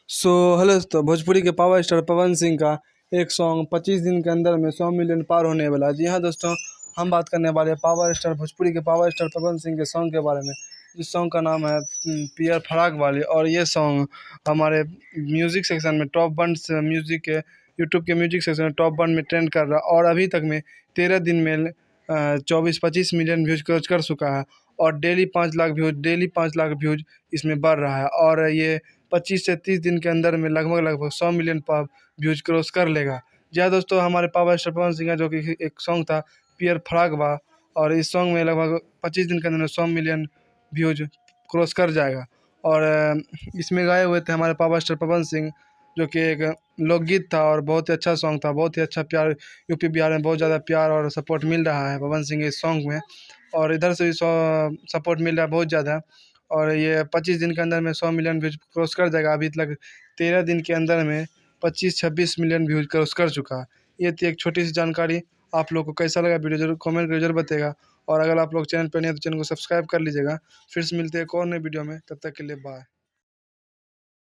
Hello दोस्तों, भोजपुरी के power star Pawan Singh का एक सॉन्ग 25 दिन के अंदर में 100 मिलियन पार होने वाला है। जी हाँ दोस्तों, हम बात करने वाले हैं पावर स्टार भोजपुरी के पावर स्टार पवन सिंह के सॉन्ग के बारे में। इस सॉन्ग का नाम है पियर फराक वाली, और ये सॉन्ग हमारे म्यूज़िक सेक्शन में टॉप 1 म्यूज़िक के यूट्यूब के म्यूजिक सेक्शन में टॉप 1 में ट्रेंड कर रहा है, और अभी तक में 13 दिन में 24-25 मिलियन व्यूज क्रॉस कर चुका है। और डेली 5 लाख व्यूज इसमें बढ़ रहा है, और ये 25 से 30 दिन के अंदर में लगभग 100 मिलियन व्यूज क्रॉस कर लेगा। जी हाँ दोस्तों, हमारे पावर स्टार पवन सिंह का जो कि एक सॉन्ग था पियर फराक बा, और इस सॉन्ग में लगभग 25 दिन के अंदर में 100 मिलियन व्यूज क्रॉस कर जाएगा। और इसमें गाए हुए थे हमारे पावर स्टार पवन सिंह, जो कि एक लोकगीत था और बहुत ही अच्छा सॉन्ग था। बहुत ही अच्छा प्यार, यूपी बिहार में बहुत ज़्यादा प्यार और सपोर्ट मिल रहा है पवन सिंह के इस सॉन्ग में, और इधर से भी सपोर्ट मिल रहा है बहुत ज़्यादा। और ये 25 दिन के अंदर में 100 मिलियन व्यूज क्रॉस कर जाएगा। अभी तक 13 दिन के अंदर में 25-26 मिलियन व्यूज क्रॉस कर चुका है। ये थी एक छोटी सी जानकारी। आप लोग को कैसा लगा वीडियो जरूर कमेंट करके जरूर बताइएगा, और अगर आप लोग चैनल पर नहीं है तो चैनल को सब्सक्राइब कर लीजिएगा। फिर से मिलते हैं एक और नए वीडियो में, तब तक के लिए बाय।